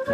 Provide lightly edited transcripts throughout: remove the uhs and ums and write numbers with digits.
High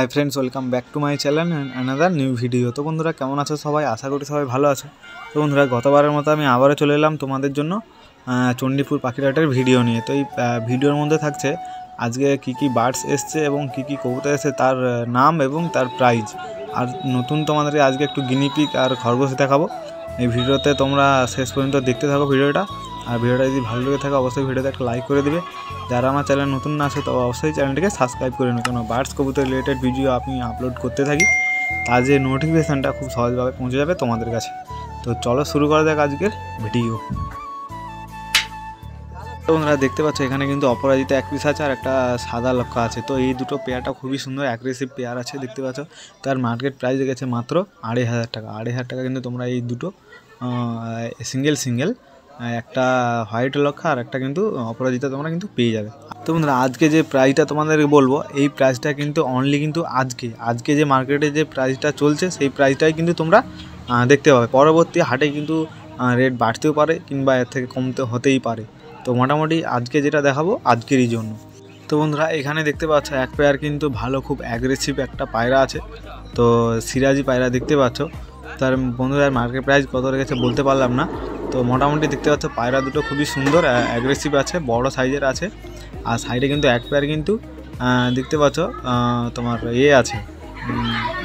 friends welcome back to my channel and another new video. तो बंधुरा केमन आछो सबाई, आशा करी सबाई भालो आछो। तो बंधुरा गतबारेर मतो आमि आबारो चले एलाम तोमादेर जोन्नो चंडीपुर पाखिरहाटेर भिडियो निये। तो भिडियोर मध्य थाकছে आजके की बार्ड्स एसेছে এবং की कबुतर एसेছে तार नाम এবং तार प्राइज और नतून तोमादेरके आजके एकटु गिनिपिग और खरगोश देखाबो। এই ভিডিওতে তোমরা শেষ পর্যন্ত দেখতে থাকো ভিডিওটা। আর ভিডিওটা যদি ভালো লেগে থাকে অবশ্যই ভিডিওতে একটা লাইক করে দিবে। যারা আমার চ্যানেল নতুন না আছে তো অবশ্যই চ্যানেলটিকে সাবস্ক্রাইব করে নিও, কারণ বার্ডস কবুতর রিলেটেড ভিডিও আমি আপলোড করতে থাকি, তার যে নোটিফিকেশানটা খুব সহজভাবে পৌঁছে যাবে তোমাদের কাছে। তো চলো শুরু করা যাক আজকের ভিডিও। তোমরা দেখতে পাচ্ছ এখানে কিন্তু অপরাজিতা এক পিস আছে আর একটা সাদা লক্ষা আছে। তো এই দুটো পেয়ারটা খুবই সুন্দর অ্যাগ্রেসিভ পেয়ার আছে দেখতে পাচ্ছ। তার মার্কেট প্রাইস গেছে মাত্র 2500 টাকা। 2500 টাকা কিন্তু তোমরা এই দুটো সিঙ্গেল একটা হোয়াইট লক্ষা আর একটা কিন্তু অপরাজিতা তোমরা কিন্তু পেয়ে যাবে। তো বন্ধুরা আজকে যে প্রাইসটা তোমাদেরকে বলবো এই প্রাইসটা কিন্তু অনলি কিন্তু আজকে যে মার্কেটে যে প্রাইসটা চলছে সেই প্রাইসটাই কিন্তু তোমরা দেখতে পাবে। পরবর্তী হাটে কিন্তু রেট বাড়তেও পারে কিংবা এর থেকে কমতে হতেই পারে। তো মোটামুটি আজকে যেটা দেখাবো আজকেরই জন্য। তো বন্ধুরা এখানে দেখতে পাচ্ছ এক পেয়ার কিন্তু ভালো খুব অ্যাগ্রেসিভ একটা পায়রা আছে। তো সিরাজি পায়রা দেখতে পাচ্ছ। তার বন্ধুরা মার্কেট প্রাইস কত রেখেছে বলতে পারলাম না। তো মোটামুটি দেখতে পাচ্ছ পায়রা দুটো খুবই সুন্দর অ্যাগ্রেসিভ আছে, বড় সাইজের আছে। আর সাইডে কিন্তু এক পেয়ার কিন্তু দেখতে পাচ্ছ তোমার আছে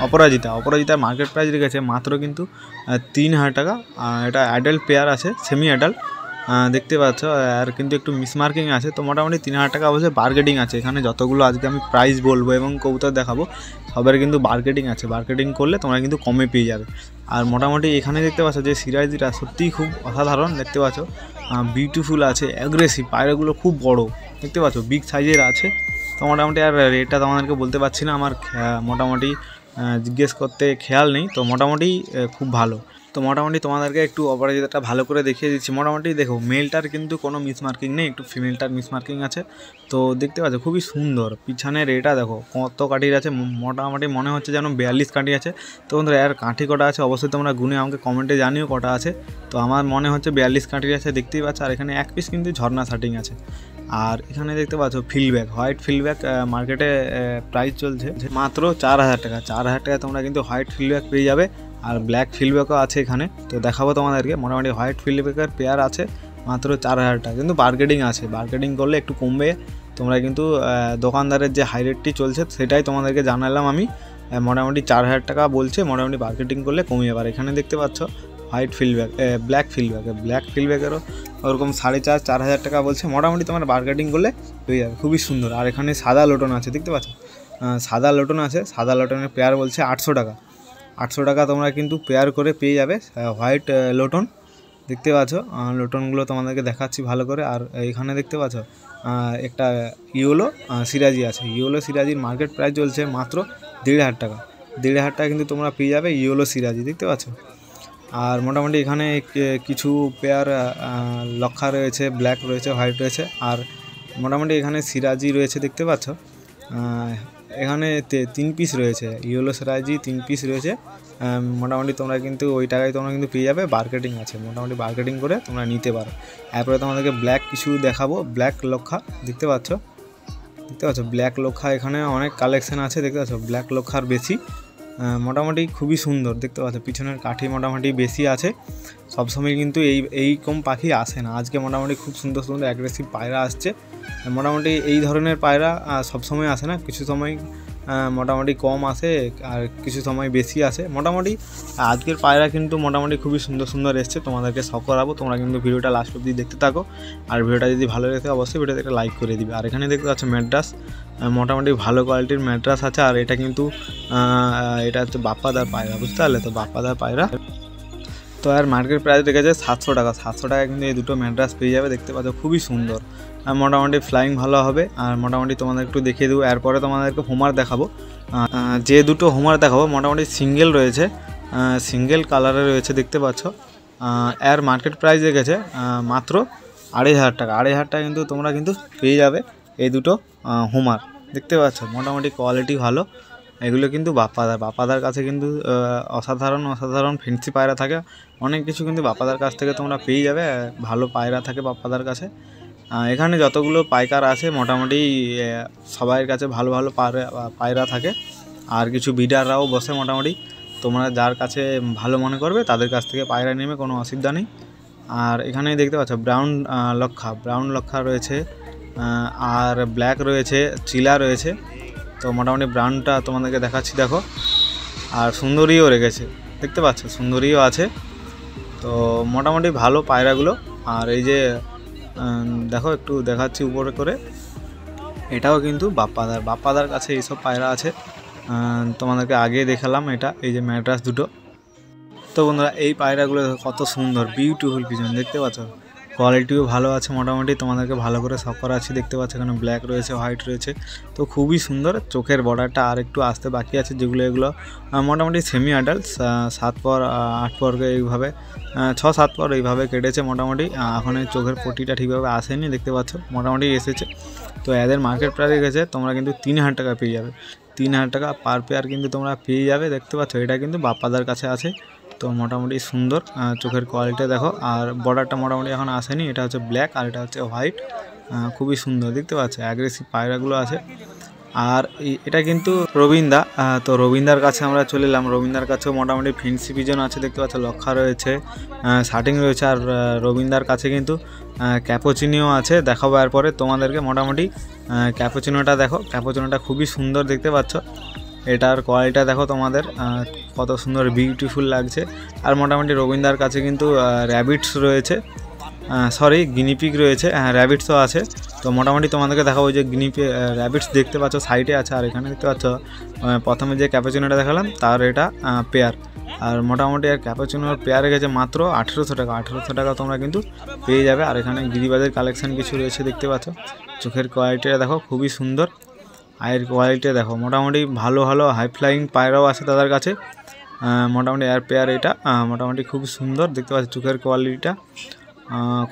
অপরাজিতার মার্কেট প্রাইস রেখেছে মাত্র কিন্তু 3000 টাকা। এটা অ্যাডাল্ট পেয়ার আছে, সেমি অ্যাডাল্ট দেখতে পাচ্ছ। আর কিন্তু একটু মিসমার্কিং আছে। তো মোটামুটি 3000 টাকা অবশ্যই বার্গেটিং আছে। এখানে যতগুলো আজকে আমি প্রাইস বলবো এবং কবুতর দেখাবো সবার কিন্তু বার্গেটিং আছে। বার্গেটিং করলে তোমরা কিন্তু কমে পেয়ে যাবে। আর মোটামুটি এখানে দেখতে পাচ্ছ যে সিরাজিটা সত্যিই খুব অসাধারণ দেখতে পাচ্ছ, বিউটিফুল আছে, অ্যাগ্রেসিভ, পায়রাগুলো খুব বড় দেখতে পাচ্ছ, বিগ সাইজের আছে। তো মোটামুটি আর রেটটা তোমাদেরকে বলতে পারছি না, আমার মোটামুটি জিজ্ঞেস করতে খেয়াল নেই। তো মোটামুটি খুব ভালো। তো মোটামুটি তোমাদেরকে একটু অপরাজিতাটা ভালো করে দেখিয়ে দিচ্ছি। মোটামুটি দেখো মেলটার কিন্তু কোনো মিসমার্কিং নেই, একটু ফিমেলটার মিসমার্কিং আছে। তো দেখতে পাচ্ছ খুবই সুন্দর। পিছনের এটা দেখো কত কাঠির আছে, মোটামুটি মনে হচ্ছে যেন 42 কাঠি আছে। তো বন্ধুরা এর কাঠি কটা আছে অবশ্যই তোমরা গুনে আমাকে কমেন্টে জানিও কটা আছে। তো আমার মনে হচ্ছে 42 কাঠির আছে দেখতেই পাচ্ছ। আর এখানে এক পিস কিন্তু ঝর্ণা শার্টিং আছে। আর এখানে দেখতে পাচ্ছ ফিল্ডব্যাক, হোয়াইট ফিল্ডব্যাক মার্কেটে প্রাইস চলছে মাত্র 4000 টাকা। 4000 টাকা তোমরা কিন্তু হোয়াইট ফিল্ডব্যাক পেয়ে যাবে। আর ব্ল্যাক ফিল্ডব্যাকও আছে এখানে। তো দেখাবো তোমাদেরকে। মোটামুটি হোয়াইট ফিল্ডব্যাকের পেয়ার আছে মাত্র 4000 টাকা, কিন্তু বার্গেটিং আছে। বার্গেটিং করলে একটু কমবে। তোমরা কিন্তু দোকানদারের যে হাই রেটটি চলছে সেটাই তোমাদেরকে জানালাম আমি। মোটামুটি 4000 টাকা বলছে, মোটামুটি বার্গেটিং করলে কমে যাবে। আর এখানে দেখতে পাচ্ছ হোয়াইট ফিল্ডব্যাক, ব্ল্যাক ফিল্ডব্যাকেরও ওরকম 4.5-4000 টাকা বলছে। মোটামুটি তোমরা বার্গেটিং করলে পেয়ে যাবে, খুবই সুন্দর। আর এখানে সাদা লোটন আছে দেখতে পাচ্ছ, সাদা লোটন আছে। সাদা লোটনের পেয়ার বলছে 800 টাকা। 800 টাকা তোমরা কিন্তু পেয়ার করে পেয়ে যাবে হোয়াইট লোটন দেখতে পাচ্ছ। লোটনগুলো তোমাদেরকে দেখাচ্ছি ভালো করে। আর এখানে দেখতে পাচ্ছ একটা ইয়েলো সিরাজি আছে। ইয়েলো সিরাজির মার্কেট প্রাইস চলছে মাত্র 1500 টাকা। 1500 টাকা কিন্তু তোমরা পেয়ে যাবে ইয়েলো সিরাজি দেখতে পাচ্ছ। আর মোটামুটি এখানে কিছু পেয়ার লক্ষা রয়েছে, ব্ল্যাক রয়েছে, হোয়াইট রয়েছে। আর মোটামুটি এখানে সিরাজি রয়েছে দেখতে পাচ্ছ। এখানে 3 পিস রয়েছে, ইয়েলো সিরাজি 3 পিস রয়েছে। মোটামুটি তোমরা কিন্তু ওই টাকায় তোমরা কিন্তু পেয়ে যাবে। বার্গেটিং আছে, মোটামুটি বার্গেটিং করে তোমরা নিতে পারো। এরপরে তোমাদেরকে ব্ল্যাক কিছু দেখাবো। ব্ল্যাক লক্ষা দেখতে পাচ্ছ, ব্ল্যাক লক্ষা এখানে অনেক কালেকশান আছে দেখতে পাচ্ছ। ব্ল্যাক লক্ষার বেশি, মোটামুটি খুবই সুন্দর দেখতে পাচ্ছ। পিছনের কাঠি মোটামুটি বেশি আছে। সবসময় কিন্তু এই কম পাখি আসে না। আজকে মোটামুটি খুব সুন্দর অ্যাগ্রেসিভ পায়রা আসছে। মোটামুটি এই ধরনের পায়রা সবসময় আসে না, কিছু সময় মোটামুটি কম আসে আর কিছু সময় বেশি আসে। মোটামুটি আজকের পায়রা কিন্তু মোটামুটি খুবই সুন্দর এসছে। তোমাদেরকে সব করাবো, তোমরা কিন্তু ভিডিওটা লাস্ট অবধি দেখতে থাকো। আর ভিডিওটা যদি ভালো লাগে অবশ্যই ভিডিওতে একটা লাইক করে দিবে। আর এখানে দেখতে পাচ্ছ ম্যাড্রাস, মোটামুটি ভালো কোয়ালিটির ম্যাড্রাস আছে। আর এটা কিন্তু এটা হচ্ছে বাপ্পাদার পায়রা, বুঝতে পারলে? তো বাপ্পাদার পায়রা। তো আর মার্কেট প্রাইস রেখেছে 700 টাকা। 700 টাকা কিন্তু এই দুটো ম্যাট্রাস পেয়ে যাবে, দেখতে পাচ্ছ খুবই সুন্দর। আর মোটামুটি ফ্লাইং ভালো হবে। আর মোটামুটি তোমাদের একটু দেখিয়ে দেবো, এরপরে তোমাদেরকে হোমার দেখাবো। যে দুটো হোমার দেখাবো মোটামুটি সিঙ্গেল রয়েছে, সিঙ্গেল কালারে রয়েছে, দেখতে পাচ্ছ। এর মার্কেট প্রাইস রেখেছে মাত্র 2500 টাকা। 2500 টাকা কিন্তু তোমরা কিন্তু পেয়ে যাবে এই দুটো হোমার, দেখতে পাচ্ছ। মোটামুটি কোয়ালিটি ভালো। এগুলো কিন্তু বাপ্পাদার কাছে কিন্তু অসাধারণ ফেন্সি পায়রা থাকে, অনেক কিছু কিন্তু বাপ্পাদার কাছ থেকে তোমরা পেয়ে যাবে। ভালো পায়রা থাকে বাপ্পাদার কাছে। এখানে যতগুলো পাইকার আছে মোটামুটি সবাইয়ের কাছে ভালো পায়রা থাকে। আর কিছু বিডাররাও বসে মোটামুটি, তোমরা যার কাছে ভালো মনে করবে তাদের কাছ থেকে পায়রা নেবে, কোনো অসুবিধা নেই। আর এখানে দেখতে পাচ্ছ ব্রাউন লক্ষা রয়েছে, আর ব্ল্যাক রয়েছে, চিলা রয়েছে। তো মোটামুটি ব্রাউনটা তোমাদেরকে দেখাচ্ছি, দেখো। আর সুন্দরীও রেখেছে, দেখতে পাচ্ছ, সুন্দরীও আছে। তো মোটামুটি ভালো পায়রাগুলো। আর এই যে দেখো একটু দেখাচ্ছি উপরে করে, এটাও কিন্তু বাপ্পাদার কাছে এইসব পায়রা আছে। তোমাদেরকে আগে দেখালাম এটা, এই যে ম্যাড্রাস দুটো। তো বন্ধুরা এই পায়রাগুলো কত সুন্দর, বিউটিফুল পিজন, দেখতে পাচ্ছ। কোয়ালিটিও ভালো আছে মোটামুটি, তোমাদেরকে ভালো করে সব করা আছে, দেখতে পাচ্ছ। এখানে ব্ল্যাক রয়েছে, হোয়াইট রয়েছে, তো খুবই সুন্দর। চোখের বর্ডারটা আর একটু আসতে বাকি আছে, এগুলো মোটামুটি সেমি অ্যাডাল্ট, 7 পর 8 পর এইভাবে 6-7 পর এইভাবে কেটেছে মোটামুটি। এখন চোখের পটিটা ঠিকভাবে আসেনি, দেখতে পাচ্ছ, মোটামুটি এসেছে। তো এদের মার্কেট প্রাইস গেছে তোমরা কিন্তু 3000 টাকা পেয়ে যাবে। 3000 টাকা পার পেয়ার কিন্তু তোমরা পেয়ে যাবে, দেখতে পাচ্ছ। এটা কিন্তু বাপ্পাদার কাছে আছে। তো মোটামুটি সুন্দর, চোখের কোয়ালিটি দেখো। আর বর্ডারটা মোটামুটি এখন আসেনি, এটা হচ্ছে ব্ল্যাক আর এটা হচ্ছে হোয়াইট, খুবই সুন্দর, দেখতে পাচ্ছ। অ্যাগ্রেসিভ পায়রাগুলো আছে। আর এটা কিন্তু রবীন্দা। তো রবীন্দার কাছে আমরা চলে এলাম। রবীন্দার কাছেও মোটামুটি ফেন্সি পিজন আছে, দেখতে পাচ্ছ। লক্ষা রয়েছে, শার্টিং রয়েছে। আর রবীন্দার কাছে কিন্তু ক্যাপোচিনিও আছে, দেখাবো এরপরে তোমাদেরকে। মোটামুটি ক্যাপোচিনোটা দেখো, ক্যাপোচিনোটা খুবই সুন্দর, দেখতে পাচ্ছ। এটার কোয়ালিটিটা দেখো তোমাদের, কত সুন্দর বিউটিফুল লাগছে। আর মোটামুটি রবীন্দার কাছে কিন্তু র্যাবিটস রয়েছে, গিনিপিগ রয়েছে, র্যাবিটসও আছে। তো মোটামুটি তোমাদেরকে দেখাবো যে র্যাবিটস দেখতে পাচ্ছ সাইডে আছে। আর এখানে দেখতে পাচ্ছ প্রথমে যে ক্যাপাচিনোটা দেখালাম তার এটা পেয়ার। আর মোটামুটি আর ক্যাপাচিনোর পেয়ারে গেছে মাত্র 1800 টাকা। 1800 টাকা তোমরা কিন্তু পেয়ে যাবে। আর এখানে গিরিবাজের কালেকশান কিছু রয়েছে, দেখতে পাচ্ছ। চোখের কোয়ালিটিটা দেখো, খুবই সুন্দর। আয়ের কোয়ালিটি দেখো, মোটামুটি ভালো হাই ফ্লাইং পায়রাও আছে তাদের কাছে। মোটামুটি এয়ার পেয়ার এটা মোটামুটি খুবই সুন্দর, দেখতে পাচ্ছি। চোখের কোয়ালিটিটা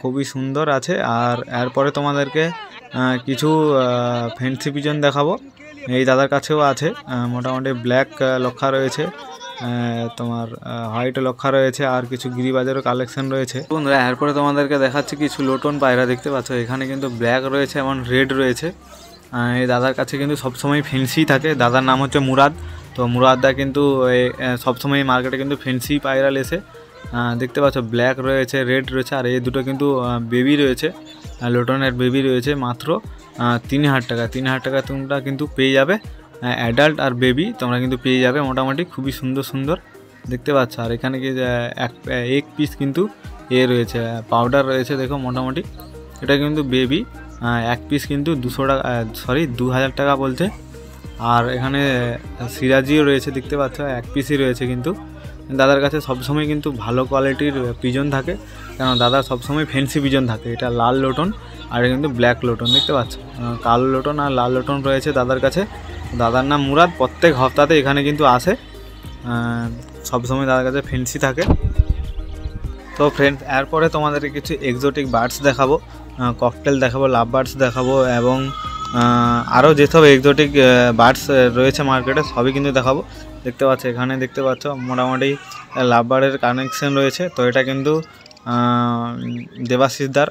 খুবই সুন্দর আছে। আর এরপরে তোমাদেরকে কিছু ফেন্সি পিজন দেখাবো, এই দাদার কাছেও আছে। মোটামুটি ব্ল্যাক লক্ষা রয়েছে, তোমার হোয়াইট লক্ষা রয়েছে, আর কিছু গিরিবাজেরও কালেকশন রয়েছে। বন্ধুরা এরপরে তোমাদেরকে দেখাচ্ছি কিছু লোটন পায়রা, দেখতে পাচ্ছ। এখানে কিন্তু ব্ল্যাক রয়েছে এবং রেড রয়েছে। এই দাদার কাছে কিন্তু সবসময় ফেন্সি থাকে। দাদার নাম হচ্ছে মুরাদ। তো মুরাদদা কিন্তু সবসময় মার্কেটে কিন্তু ফেন্সি পায়রা লেসে, দেখতে পাচ্ছ। ব্ল্যাক রয়েছে, রেড রয়েছে, আর এই দুটো কিন্তু বেবি রয়েছে, লোটনের বেবি রয়েছে। মাত্র 3000 টাকা। 3000 টাকা তোমরা কিন্তু পেয়ে যাবে অ্যাডাল্ট আর বেবি, তোমরা কিন্তু পেয়ে যাবে মোটামুটি খুবই সুন্দর, দেখতে পাচ্ছ। আর এখানে কি এক পিস কিন্তু রয়েছে, পাউডার রয়েছে, দেখো। মোটামুটি এটা কিন্তু বেবি, এক পিস কিন্তু 2000 টাকা বলছে। আর এখানে সিরাজিও রয়েছে, দেখতে পাচ্ছ, এক পিসই রয়েছে। কিন্তু দাদার কাছে সবসময় কিন্তু ভালো কোয়ালিটির পিজন থাকে, কারণ দাদা সবসময় ফেন্সি পিজন থাকে। এটা লাল লোটন আর এটা কিন্তু ব্ল্যাক লোটন, দেখতে পাচ্ছ। কালো লোটন আর লাল লোটন রয়েছে দাদার কাছে। দাদার নাম মুরাদ, প্রত্যেক হপ্তাতে এখানে কিন্তু আসে, সবসময় দাদার কাছে ফেন্সি থাকে। তো ফ্রেন্ডস এরপরে তোমাদেরকে কিছু এক্সোটিক বার্ডস দেখাবো, ককটেল দেখাবো, লাভ বার্ডস দেখাবো, এবং আরও যেসব এক্সোটিক বার্ডস রয়েছে মার্কেটে সবই কিন্তু দেখাবো, দেখতে পাচ্ছ। এখানে দেখতে পাচ্ছ মোটামুটি লাভ বার্ডের কানেকশন রয়েছে। তো এটা কিন্তু দেবাশিসদার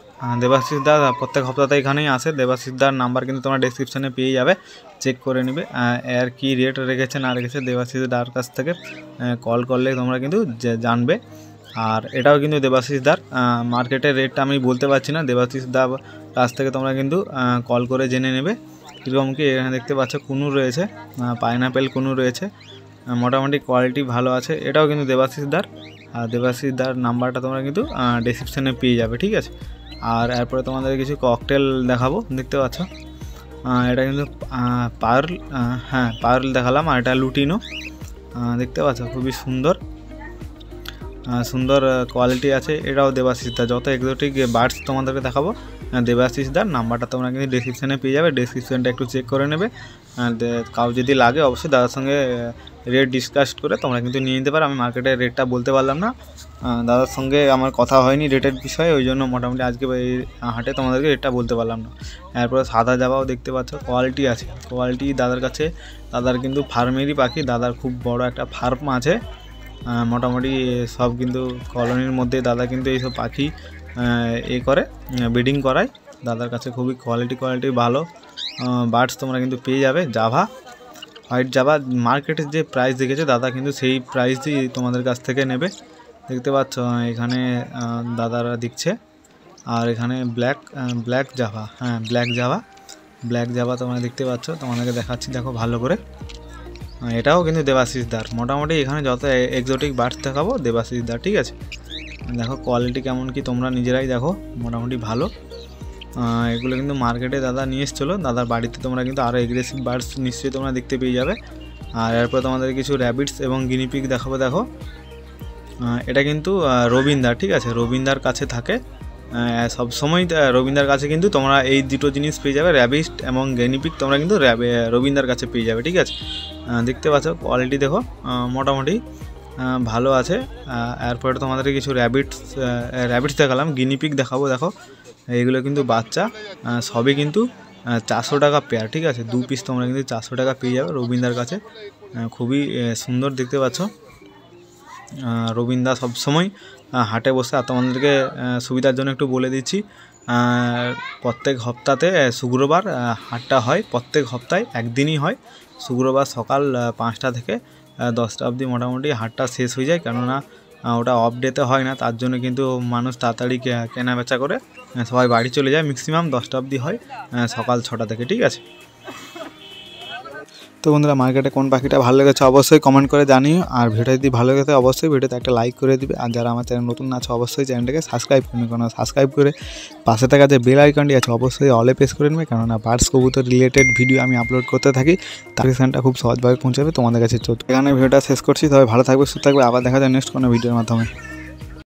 প্রত্যেক হপ্তাতে এখানেই আসে। দেবাশিসদার নাম্বার কিন্তু তোমরা ডেসক্রিপশানে পেয়ে যাবে, চেক করে নেবে। এর কী রেট রেখেছে না রেখেছে দেবাশিসদার কাছ থেকে কল করলে তোমরা কিন্তু জানবে। আর এটাও কিন্তু দেবাশিসদার, মার্কেটের রেটটা আমি বলতে পারছি না, দেবাশিসদার কাছ থেকে তোমরা কিন্তু কল করে জেনে নেবে কীরকম কি। এখানে দেখতে পাচ্ছ কুনুর রয়েছে, পাইনাপেল কুনুর রয়েছে, মোটামুটি কোয়ালিটি ভালো আছে। এটাও কিন্তু দেবাশিসদার, আর দেবাশিসদার নাম্বারটা তোমরা কিন্তু ডেসক্রিপশানে পেয়ে যাবে, ঠিক আছে। আর এরপরে তোমাদের কিছু ককটেল দেখাবো, দেখতে পাচ্ছ। এটা কিন্তু পার্ল দেখালাম, আর এটা লুটিনো, দেখতে পাচ্ছ, খুবই সুন্দর। সুন্দর কোয়ালিটি আছে। এটাও দেবাশিসদার। যত এক্সোটিক বার্ডস তোমাদেরকে দেখাবো দেবাশিসদার। নাম্বারটা তোমরা কিন্তু ডেসক্রিপশানে পেয়ে যাবে, ডেসক্রিপশানটা একটু চেক করে নেবে। কাউ যদি লাগে অবশ্যই দাদার সঙ্গে রেট ডিসকাস করে তোমরা কিন্তু নিয়ে নিতে পারো। আমি মার্কেটের রেটটা বলতে পারলাম না, দাদার সঙ্গে আমার কথা হয়নি রেটের বিষয়ে, ওই জন্য মোটামুটি আজকে এই হাটে তোমাদেরকে রেটটা বলতে পারলাম না। এরপরে সাদা জাবাও দেখতে পাচ্ছ, কোয়ালিটি আছে, কোয়ালিটি দাদার কাছে। দাদার কিন্তু ফার্মেরই পাখি, দাদার খুব বড় একটা ফার্ম আছে। মোটামুটি সব কিন্তু কলোনির মধ্যে দাদা কিন্তু এইসব পাখি করে ব্রিডিং করায়। দাদার কাছে খুবই কোয়ালিটি ভালো বার্ডস তোমরা কিন্তু পেয়ে যাবে। জাভা, হোয়াইট জাভা মার্কেটের যে প্রাইস দেখেছে দাদা কিন্তু সেই প্রাইসই তোমাদের কাছ থেকে নেবে। দেখতে পাচ্ছ এখানে দাদারা দিচ্ছে। আর এখানে ব্ল্যাক জাভা, ব্ল্যাক জাভা তোমরা দেখতে পাচ্ছ, তোমাদেরকে দেখাচ্ছি দেখো ভালো করে। এটাও কিন্তু দেবাশিসদার। মোটামুটি এখানে যত এক্সোটিক বার্ডস দেখাবো দেবাশিসদার, ঠিক আছে। দেখো কোয়ালিটি কেমন কি তোমরা নিজেরাই দেখো, মোটামুটি ভালো। এগুলো কিন্তু মার্কেটে দাদা নিয়ে এসেছিলো। দাদার বাড়িতে তোমরা কিন্তু আরও এগ্রেসিভ বার্ডস নিশ্চয়ই তোমরা দেখতে পেয়ে যাবে। আর এরপর তোমাদের কিছু র্যাবিটস এবং গিনিপিগ দেখাবো। দেখো এটা কিন্তু রবীন্দার, ঠিক আছে, রবীন্দার কাছে থাকে সবসময়। রবীন্দার কাছে কিন্তু তোমরা এই দুটো জিনিস পেয়ে যাবে, র্যাবিট এবং গিনিপিগ তোমরা কিন্তু রবীন্দার কাছে পেয়ে যাবে, ঠিক আছে। দেখতে পাচ্ছ কোয়ালিটি দেখো মোটামুটি ভালো আছে। এরপরে তোমাদের কিছু র্যাবিটস দেখালাম, গিনিপিগ দেখাবো। দেখো এইগুলো কিন্তু বাচ্চা, সবই কিন্তু 400 টাকা পেয়ার, ঠিক আছে। 2 পিস তোমরা কিন্তু 400 টাকা পেয়ে যাবে রবীন্দার কাছে। খুবই সুন্দর দেখতে পাচ্ছ। রবীন্দা সবসময় হাটে বসে। আর তোমাদেরকে সুবিধার জন্য একটু বলে দিচ্ছি, প্রত্যেক সপ্তাহে শুক্রবার হাটটা হয়। প্রত্যেক সপ্তাহে একদিনই হয়, শুক্রবার সকাল 5টা থেকে 10টা অবধি মোটামুটি হাটটা শেষ হয়ে যায়। কেননা ওটা অফ ডেতে হয় না, তার জন্য কিন্তু মানুষ তাড়াতাড়ি কেনা বেচা করে সবাই বাড়ি চলে যায়। ম্যাক্সিমাম 10টা অবধি হয়, সকাল 6টা থেকে, ঠিক আছে। তো বন্ধুরা মার্কেটে কোন পাখিটা ভালো লেগেছে অবশ্যই কমেন্ট করে জানিও। আর ভিডিও যদি ভালো লেগেছে অবশ্যই ভিডিওতে একটা লাইক করে দিবে। আর যারা আমার চ্যানেল নতুন আছে অবশ্যই চ্যানেলটাকে সাবস্ক্রাইব করবে, কারণ সাবস্ক্রাইব করে পাশে থাকা যে বেল আইকনটি আছে অবশ্যই অলে প্রেস করে নেবে, কেননা বার্ডস কবুতর রিলেটেড ভিডিও আমি আপলোড করতে থাকি। তার সেখানটা খুব সহজভাবে পৌঁছাবে তোমাদের কাছে। এখানে ভিডিওটা শেষ করছি। তবে ভালো থাকবে, সুস্থ থাকবে। আবার দেখা যায় নেক্সট কোনো ভিডিওর মাধ্যমে।